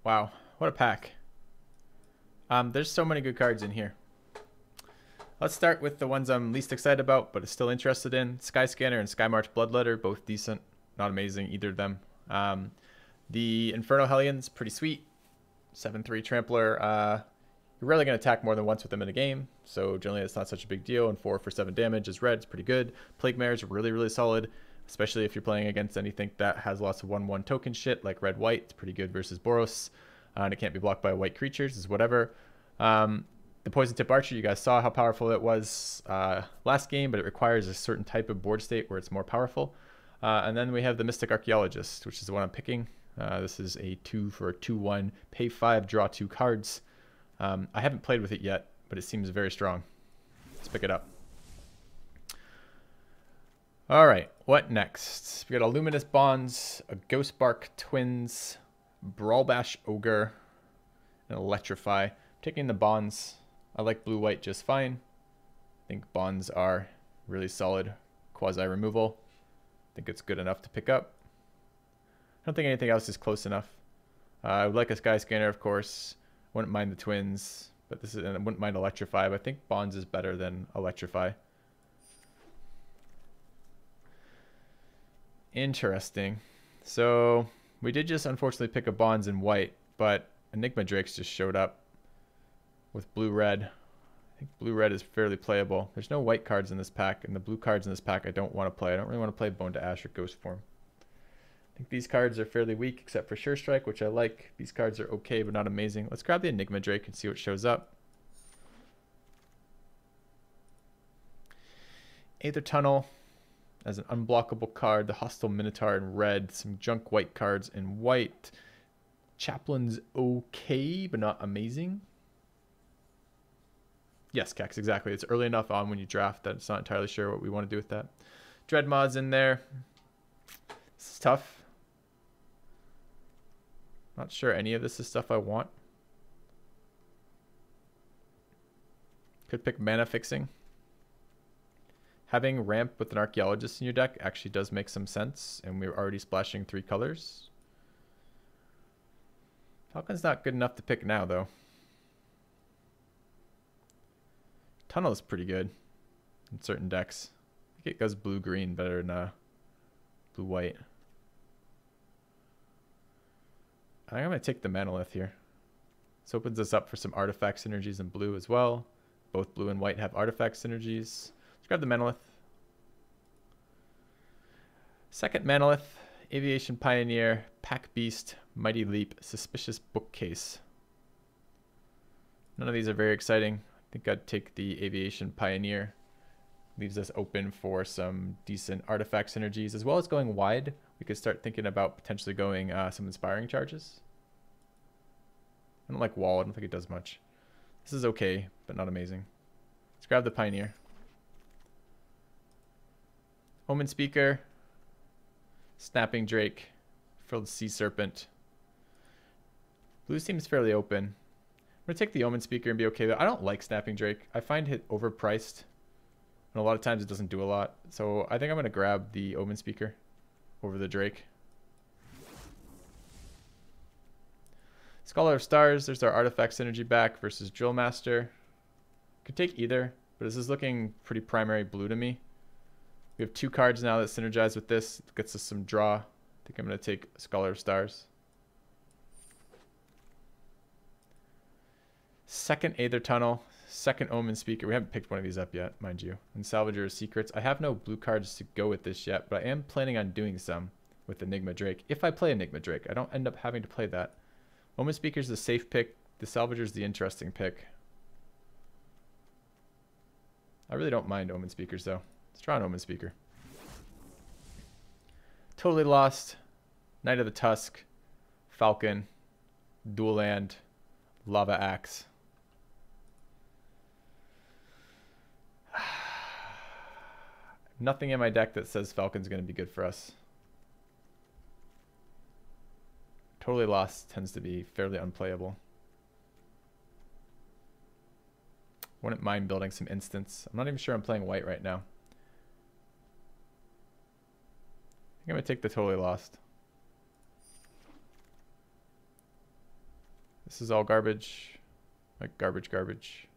Wow, what a pack. There's so many good cards in here. Let's start with the ones I'm least excited about, but still interested in. Skyscanner and Skymarch Bloodletter, both decent. Not amazing, either of them. The Inferno Hellion's pretty sweet. 7/3 Trampler. You're rarely going to attack more than once with them in a game, so generally it's not such a big deal. And 4 for 7 damage is red. It's pretty good. Plague Mare is really, really solid, especially if you're playing against anything that has lots of 1/1 token shit like red-white. It's pretty good versus Boros. And it can't be blocked by white creatures, is whatever. The Poison Tip Archer, you guys saw how powerful it was last game, but it requires a certain type of board state where it's more powerful. And then we have the Mystic Archaeologist, which is the one I'm picking. This is a 2 for a 2/1, pay 5, draw 2 cards. I haven't played with it yet, but it seems very strong. Let's pick it up. All right, what next? We got a Luminous Bonds, a Ghostbark Twins, Brawlbash Ogre, and Electrify. I'm taking the Bonds. I like blue-white just fine. I think Bonds are really solid quasi-removal. I think it's good enough to pick up. I don't think anything else is close enough. I would like a Skyscanner, of course. Wouldn't mind the Twins, but this is, and I wouldn't mind Electrify, but I think Bonds is better than Electrify. Interesting. So we did just unfortunately pick a Bonds in white, but Enigma Drakes just showed up with blue-red. I think blue-red is fairly playable. There's no white cards in this pack, and the blue cards in this pack I don't want to play. I don't really want to play Bone to Ash or Ghost Form. I think these cards are fairly weak, except for Sure Strike, which I like. These cards are okay, but not amazing. Let's grab the Enigma Drake and see what shows up. Aether Tunnel as an unblockable card. The Hostile Minotaur in red. Some junk white cards in white. Chaplain's okay, but not amazing. Yes, Kex, exactly. It's early enough on when you draft that it's not entirely sure what we want to do with that. Dreadmod's in there. This is tough. Not sure any of this is stuff I want. Could pick Mana Fixing. Having Ramp with an Archaeologist in your deck actually does make some sense, and we're already splashing 3 colors. Falcon's not good enough to pick now, though. Tunnel is pretty good in certain decks. I think it goes blue-green better than blue-white. I think I'm going to take the Manolith here. This opens us up for some artifact synergies in blue as well. Both blue and white have artifact synergies. Let's grab the Manolith. Second Manolith, Aviation Pioneer, Pack Beast, Mighty Leap, Suspicious Bookcase. None of these are very exciting. I think I'd take the Aviation Pioneer. Leaves us open for some decent artifact synergies. As well as going wide, we could start thinking about potentially going some Inspiring Charges. I don't like Wall. I don't think it does much. This is okay, but not amazing. Let's grab the Pioneer. Omen Speaker. Snapping Drake. Frilled Sea Serpent. Blue seems fairly open. I'm going to take the Omen Speaker and be okay. I don't like Snapping Drake. I find it overpriced. And a lot of times it doesn't do a lot. So I think I'm going to grab the Omen Speaker over the Drake. Scholar of Stars. There's our Artifact Synergy back versus Drill Master. Could take either, but this is looking pretty primary blue to me. We have 2 cards now that synergize with this. It gets us some draw. I think I'm going to take Scholar of Stars. Second Aether Tunnel. Second Omen Speaker. We haven't picked one of these up yet, mind you. And Salvager of Secrets. I have no blue cards to go with this yet, but I am planning on doing some with Enigma Drake. If I play Enigma Drake, I don't end up having to play that. Omen Speaker is the safe pick. The Salvager is the interesting pick. I really don't mind Omen Speakers, though. Let's try an Omen Speaker. Totally Lost. Knight of the Tusk. Falcon. Dual Land. Lava Axe. Nothing in my deck that says Falcon's going to be good for us. Totally Lost tends to be fairly unplayable. Wouldn't mind building some instants. I'm not even sure I'm playing white right now. I think I'm going to take the Totally Lost. This is all garbage. Like garbage, garbage.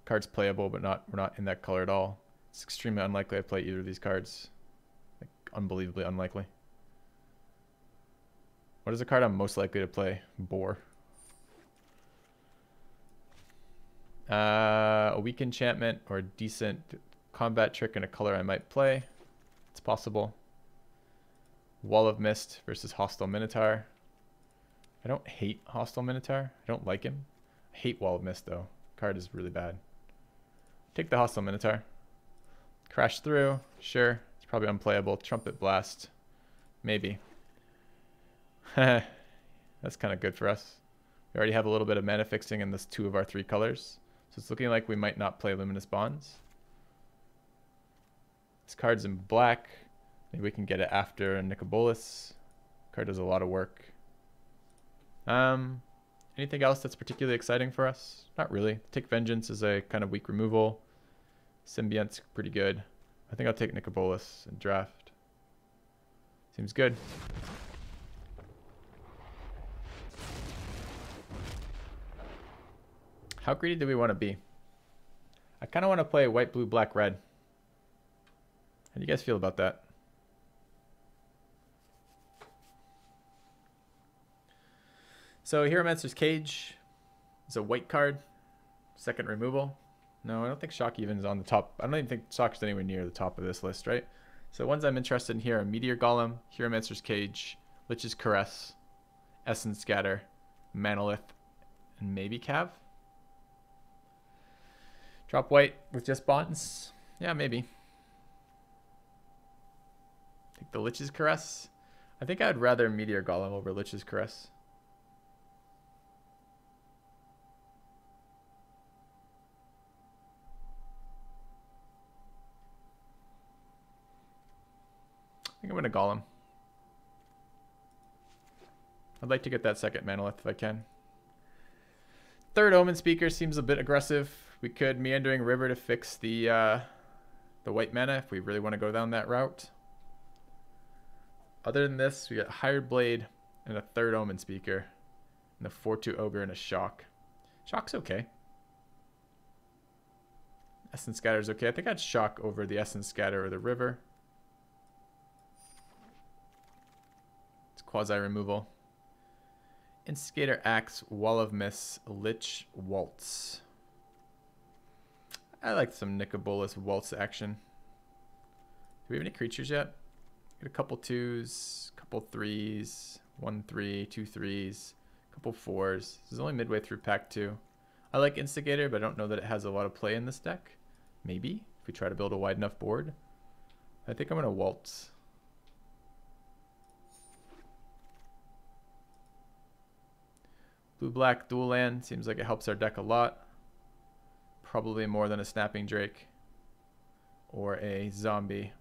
Card's playable, but we're not in that color at all. It's extremely unlikely I play either of these cards. Like, unbelievably unlikely. What is the card I'm most likely to play? Boar. A weak enchantment or a decent combat trick in a color I might play. It's possible. Wall of Mist versus Hostile Minotaur. I don't hate Hostile Minotaur. I don't like him. I hate Wall of Mist though. Card is really bad. Take the Hostile Minotaur. Crash through. Sure. It's probably unplayable. Trumpet Blast. Maybe. That's kind of good for us. We already have a little bit of mana fixing in this 2 of our 3 colors. So it's looking like we might not play Luminous Bonds. This card's in black. Maybe we can get it after Nicobolus. Card does a lot of work. Anything else that's particularly exciting for us? Not really. Take Vengeance is a kind of weak removal. Symbiont's pretty good. I think I'll take Nicobolus and draft. Seems good. How greedy do we want to be? I kind of want to play white, blue, black, red. How do you guys feel about that? So Hieromancer's Cage is a white card. Second removal. No, I don't think Shock even is on the top. I don't even think Shock is anywhere near the top of this list, right? So ones I'm interested in here are Meteor Golem, Hieromancer's Cage, Lich's Caress, Essence Scatter, Manolith, and maybe Cav. Drop white with just bonds? Yeah, maybe. Take the Lich's Caress. I think I'd rather Meteor Golem over Lich's Caress. I think I'm going to Golem. I'd like to get that second Manolith if I can. Third Omen Speaker seems a bit aggressive. We could Meandering River to fix the white mana if we really want to go down that route. Other than this, we got Hired Blade and a third Omen Speaker. And a 4/2 Ogre and a Shock. Shock's okay. Essence Scatter's okay. I think I'd Shock over the Essence Scatter or the River. It's quasi removal. Instigator Axe, Wall of Mist, Lich, Waltz. I like some Nicobolus Waltz action. Do we have any creatures yet? Get a couple 2s, couple 3s, 1 3, 2 3s, couple 4s. This is only midway through pack 2. I like Instigator, but I don't know that it has a lot of play in this deck. Maybe, if we try to build a wide enough board. I think I'm going to Waltz. Blue-black dual land seems like it helps our deck a lot. Probably more than a Snapping Drake or a zombie.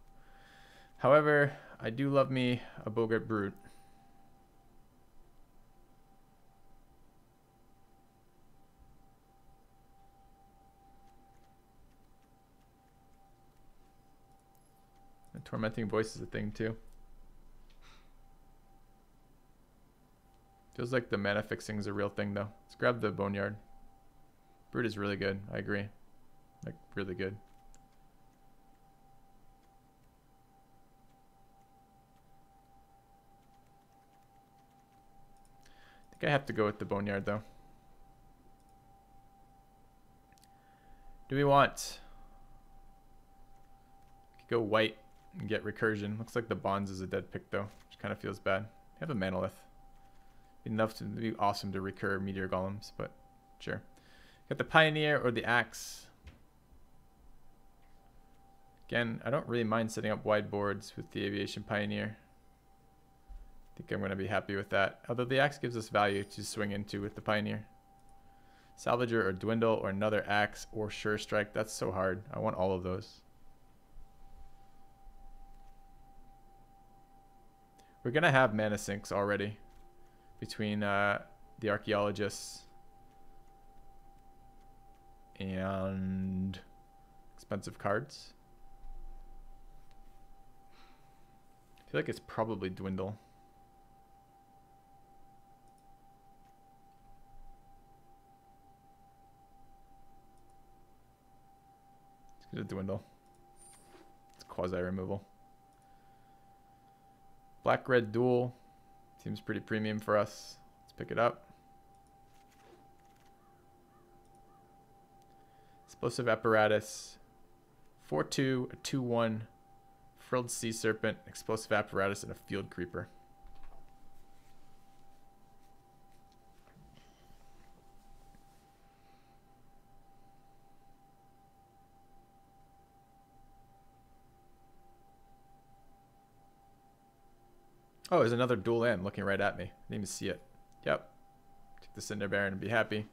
However, I do love me a Boggart Brute. A Tormenting Voice is a thing too. Feels like the mana fixing is a real thing though. Let's grab the Boneyard. Brute is really good. I agree. Like, really good. I think I have to go with the Boneyard though. Do we want... Go white and get Recursion. Looks like the Bonds is a dead pick though, which kind of feels bad. I have a Manolith. Enough to be awesome to recur Meteor Golems, but sure. Got the Pioneer or the Axe. Again, I don't really mind setting up wide boards with the Aviation Pioneer. I think I'm going to be happy with that. Although the Axe gives us value to swing into with the Pioneer. Salvager or Dwindle or another Axe or Sure Strike. That's so hard. I want all of those. We're going to have mana sinks already between the Archaeologists and expensive cards. I feel like it's probably Dwindle. It's a dwindle. It's quasi removal. Black red dual seems pretty premium for us. Let's pick it up. Explosive apparatus. 4/2, a 2/1, frilled sea serpent, explosive apparatus, and a field creeper. Oh, there's another dual land looking right at me. I didn't even see it. Yep. Take the Cinder Baron and be happy.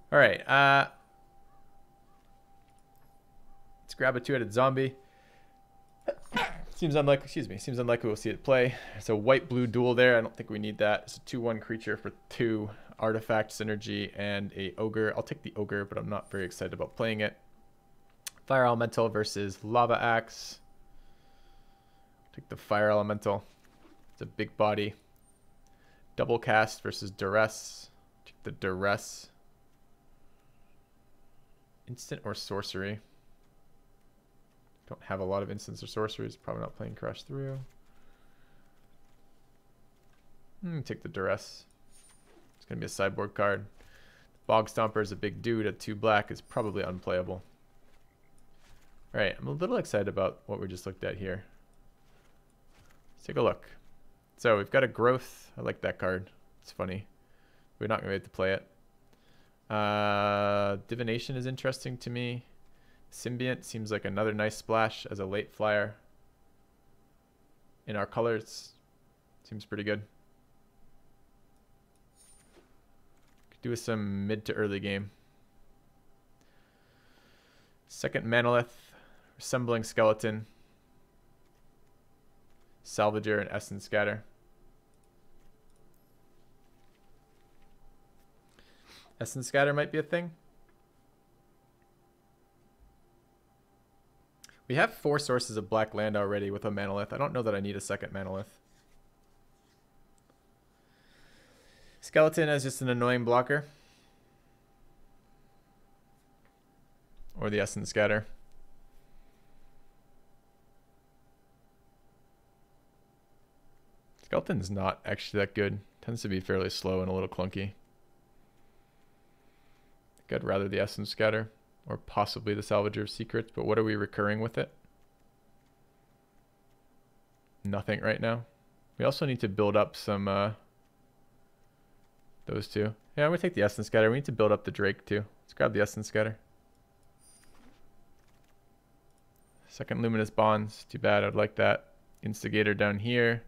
All right. Let's grab a two-headed zombie. Seems unlikely we'll see it play. It's a white-blue duel there. I don't think we need that. It's a 2/1 creature for 2 artifact synergy and a ogre. I'll take the ogre, but I'm not very excited about playing it. Fire elemental versus lava axe. Take the fire elemental. It's a big body. Double cast versus duress. Take the duress. Instant or sorcery. Don't have a lot of instants or sorceries. Probably not playing crash through. Take the duress. It's gonna be a sideboard card. Bog Stomper is a big dude at 2 black. Is probably unplayable. All right, I'm a little excited about what we just looked at here. Let's take a look. So we've got a growth. I like that card. It's funny. We're not gonna be able to play it. Divination is interesting to me. Symbiont seems like another nice splash as a late flyer. In our colors, seems pretty good. Could do with some mid to early game. Second Manolith, Resembling Skeleton, Salvager, and Essence Scatter. Essence Scatter might be a thing. We have 4 sources of black land already with a Manolith. I don't know that I need a second Manolith. Skeleton as just an annoying blocker. Or the Essence Scatter. Skeleton's not actually that good. Tends to be fairly slow and a little clunky. I think I'd rather the Essence Scatter. Or possibly the Salvager of Secrets, but what are we recurring with it? Nothing right now. We also need to build up some, those two. Yeah, I'm gonna take the Essence Scatter. We need to build up the Drake too. Let's grab the Essence Scatter. Second Luminous Bonds, too bad, I'd like that. Instigator down here.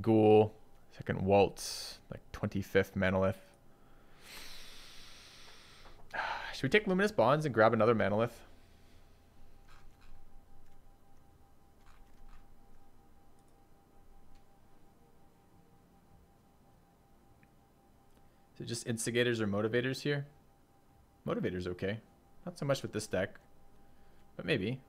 Ghoul, second Waltz, like 25th Manolith. Should we take Luminous Bonds and grab another Manolith? Is it just Instigators or Motivators here? Motivators okay. Not so much with this deck, but maybe.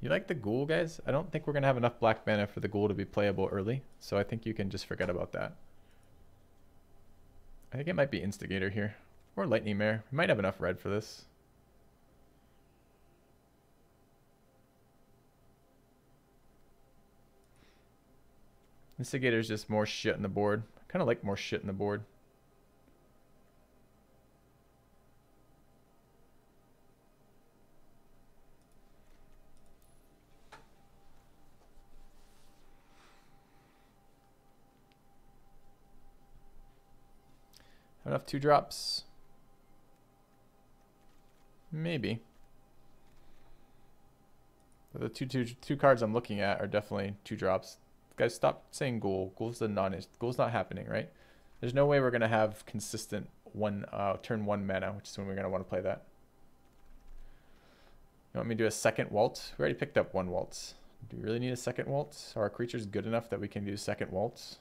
You like the Ghoul, guys? I don't think we're going to have enough black mana for the Ghoul to be playable early, so I think you can just forget about that. I think it might be Instigator here, or Lightning Mare. We might have enough red for this. Instigator's just more shit on the board. I kind of like more shit on the board. Enough 2-drops? Maybe. But the two cards I'm looking at are definitely 2-drops. Guys, stop saying Ghoul. Ghoul's not happening, right? There's no way we're gonna have consistent turn 1 mana, which is when we're gonna want to play that. You want me to do a second Waltz? We already picked up 1 Waltz. Do we really need a second Waltz? Are our creatures good enough that we can do second Waltz?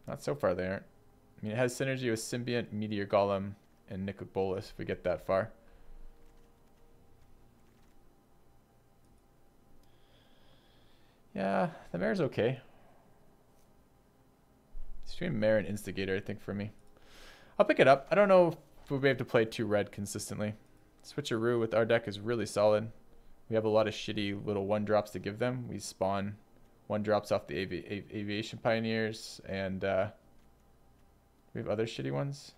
Not so far, they aren't. I mean, it has synergy with Symbiont, Meteor Golem, and Nicol Bolas if we get that far. The mare's okay. It's between mare and instigator, I think, for me. I'll pick it up. I don't know if we'll be able to play 2 red consistently. Switcheroo with our deck is really solid. We have a lot of shitty little 1-drops to give them. We spawn 1-drops off the Aviation Pioneers, and we have other shitty ones.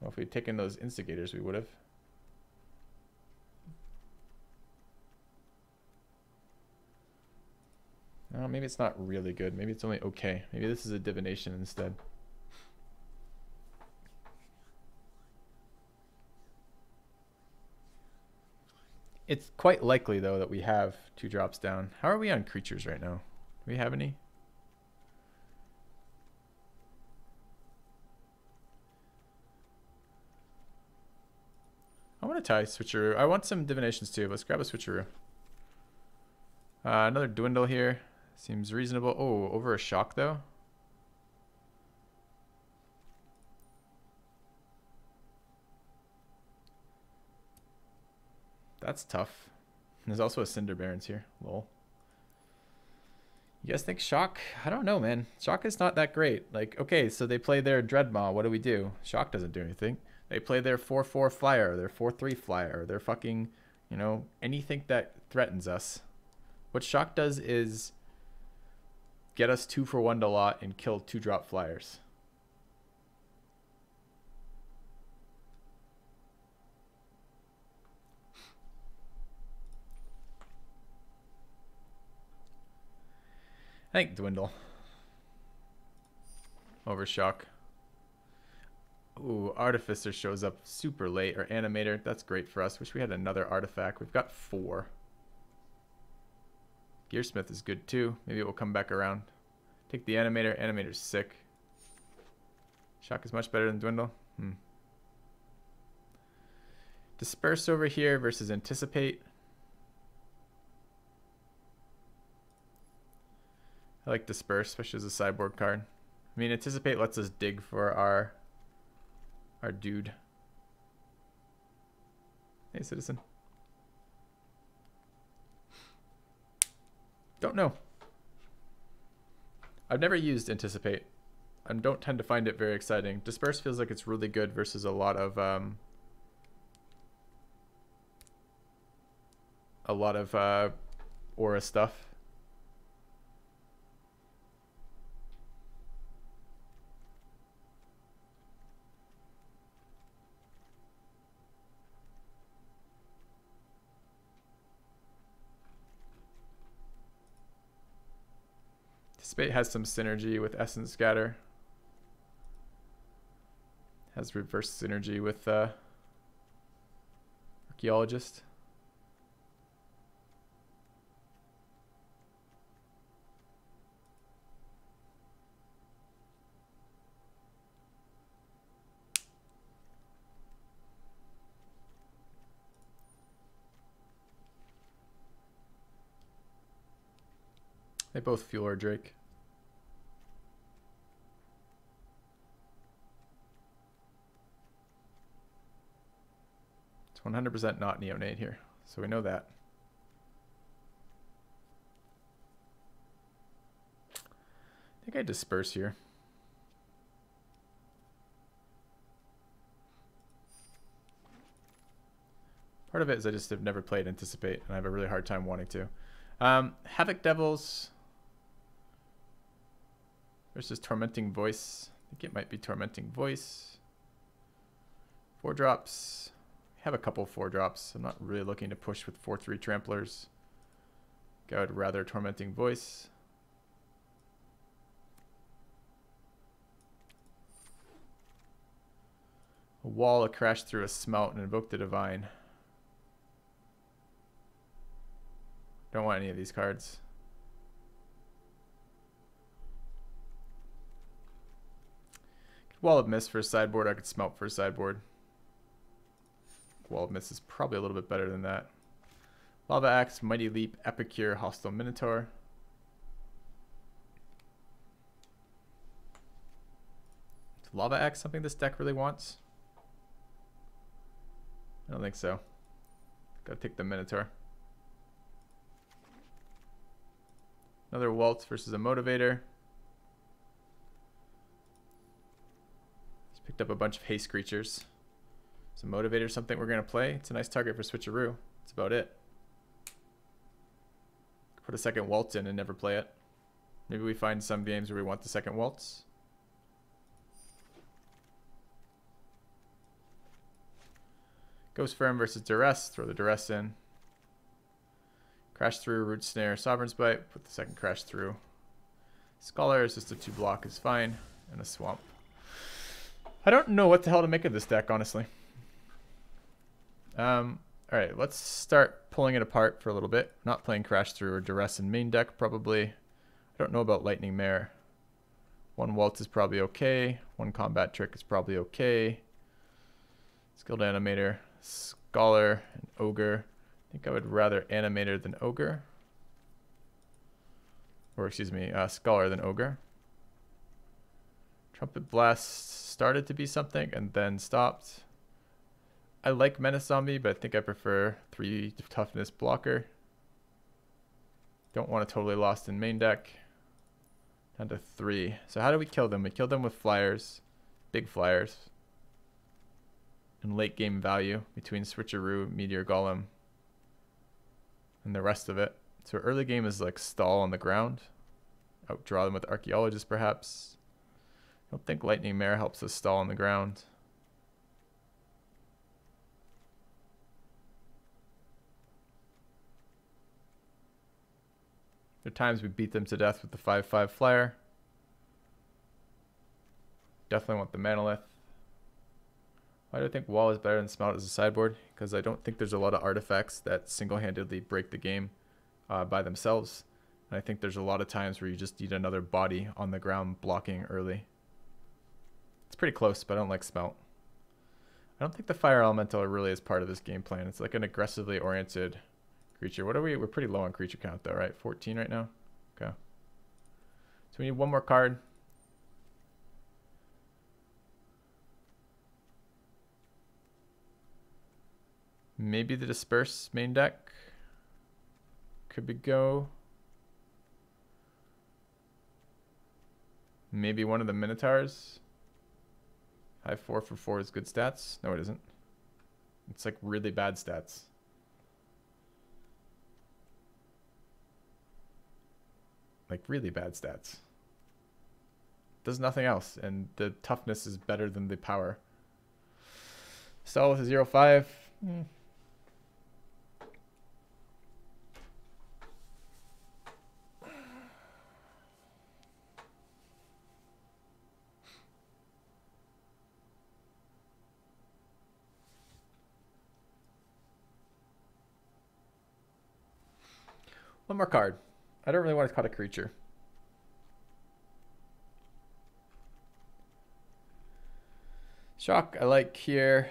Well, if we'd taken those instigators, we would have. No, maybe it's not really good. Maybe it's only okay. Maybe this is a divination instead. It's quite likely, though, that we have 2 drops down. How are we on creatures right now? Do we have any? I want to tie switcheroo. I want some divinations too. Let's grab a switcheroo. Another dwindle here. Seems reasonable. Oh, over a shock, though. That's tough. There's also a Cinder Barons here. Lol. You guys think Shock? I don't know, man. Shock is not that great. Like, okay, so they play their Dreadmaw. What do we do? Shock doesn't do anything. They play their 4/4 flyer, their 4/3 flyer, their fucking, you know, anything that threatens us. What Shock does is get us 2 for 1 to lot and kill 2-drop flyers. I think dwindle. Over shock. Ooh, Artificer shows up super late, or Animator. That's great for us. Wish we had another artifact. We've got 4. Gearsmith is good too. Maybe it will come back around. Take the Animator. Animator's sick. Shock is much better than dwindle. Disperse over here versus Anticipate. I like Disperse, especially as a sideboard card. I mean, Anticipate lets us dig for our dude. Hey, citizen. Don't know. I've never used Anticipate. I don't tend to find it very exciting. Disperse feels like it's really good versus a lot of aura stuff. Anticipate has some synergy with Essence Scatter. Has reverse synergy with Archaeologist. They both fuel our Drake. It's 100% not Neonate here, so we know that. I think I disperse here. Part of it is I just have never played Anticipate, and I have a really hard time wanting to. Havoc Devils versus Tormenting Voice. I think it might be Tormenting Voice. 4 drops. We have a couple 4 drops. I'm not really looking to push with 4/3 Tramplers. I would rather Tormenting Voice. A wall, a crash through a smelt, and invoke the divine. Don't want any of these cards. Wall of Mist for a sideboard. I could smelt for a sideboard. Wall of Mist is probably a little bit better than that. Lava Axe, Mighty Leap, Epicure, Hostile Minotaur. Is Lava Axe something this deck really wants? I don't think so. Gotta take the Minotaur. Another Waltz versus a Motivator. Just picked up a bunch of haste creatures. So Motivator is something we're going to play. It's a nice target for Switcheroo. That's about it. Put a second Waltz in and never play it. Maybe we find some games where we want the second Waltz. Ghost Firm versus Duress. Throw the Duress in. Crash Through, Root Snare, Sovereign's Bite. Put the second Crash Through. Scholar is just a 2-block is fine. And a Swamp. I don't know what the hell to make of this deck, honestly. Alright, let's start pulling it apart for a little bit. Not playing Crash Through or Duress in main deck, probably. I don't know about Lightning Mare. One Waltz is probably okay. One Combat Trick is probably okay. Skilled Animator, Scholar, and Ogre. I think I would rather Animator than Ogre. Or excuse me, Scholar than Ogre. Trumpet Blast started to be something and then stopped. I like Menace Zombie, but I think I prefer 3 toughness blocker. Don't want to totally lost in main deck. Down to 3. So how do we kill them? We kill them with flyers. Big flyers. And late game value between Switcheroo, Meteor Golem, and the rest of it. So early game is like stall on the ground. Outdraw them with Archaeologist perhaps. I don't think Lightning Mare helps us stall on the ground. There are times we beat them to death with the 5/5 flyer. Definitely want the Manolith. Why do I think Wall is better than Smelt as a sideboard? Because I don't think there's a lot of artifacts that single-handedly break the game by themselves. And I think there's a lot of times where you just need another body on the ground blocking early. It's pretty close, but I don't like Smelt. I don't think the Fire Elemental really is part of this game plan. It's like an aggressively oriented creature. What are we? We're pretty low on creature count though, right? 14 right now? Okay. So we need one more card. Maybe the Disperse main deck. Could be go. Maybe one of the Minotaurs. High 4 for 4 is good stats. No, it isn't. It's like really bad stats. Like really bad stats. Does nothing else, and the toughness is better than the power. Stall with a 0/5. One more card. I don't really want to cut a creature. Shock, I like here.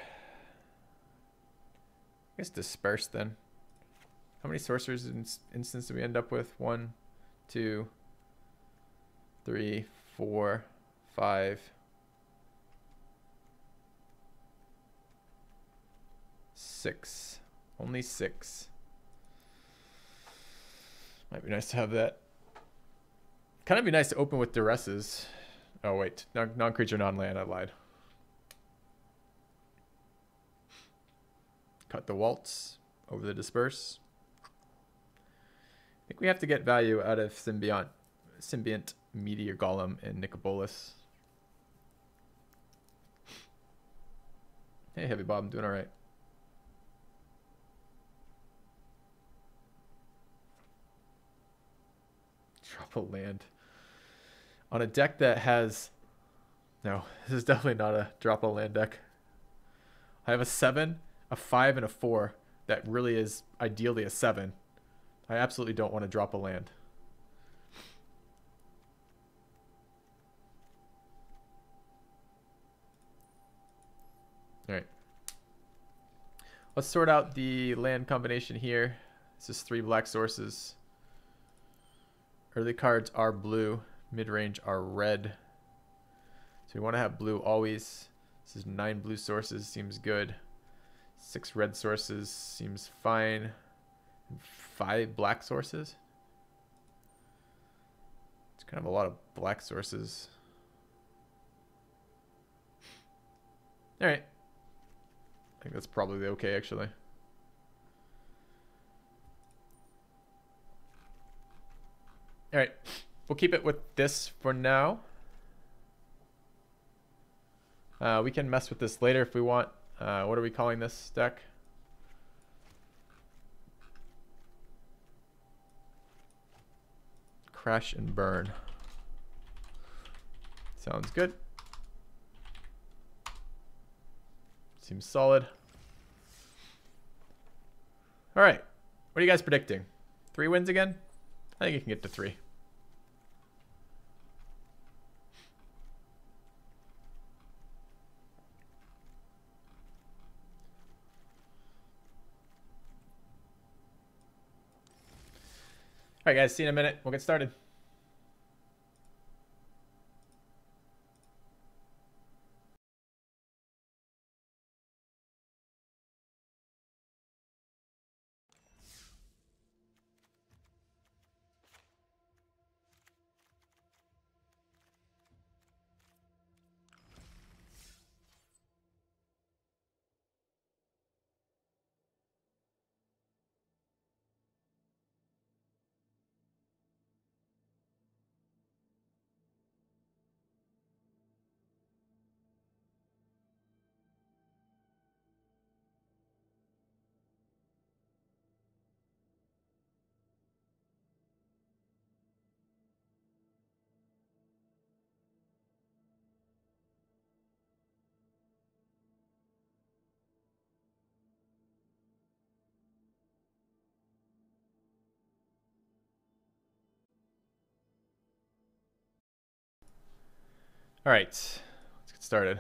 I guess Disperse then. How many sorcerers in instance do we end up with? 1, 2, 3, 4, 5, 6. Only 6. Might be nice to have that. Kind of be nice to open with Duresses. Oh wait, non-creature, non-land, I lied. Cut the Waltz over the Disperse. I think we have to get value out of Symbiont Meteor Golem and Nicobolus. Hey Heavy Bob, I'm doing alright. Drop a land. On a deck that has... No, this is definitely not a drop a land deck. I have a 7, a 5, and a 4 that really is ideally a 7. I absolutely don't want to drop a land. Alright. Let's sort out the land combination here. This is 3 black sources. Early cards are blue. Mid-range are red. So we want to have blue always. This is 9 blue sources. Seems good. 6 red sources. Seems fine. And 5 black sources. Kind of a lot of black sources. All right. I think that's probably okay, actually. All right. We'll keep it with this for now. We can mess with this later if we want. What are we calling this deck? Crash and burn. Sounds good. Seems solid. All right. What are you guys predicting? 3 wins again? I think you can get to 3. All right, guys. See you in a minute. We'll get started. All right. Let's get started.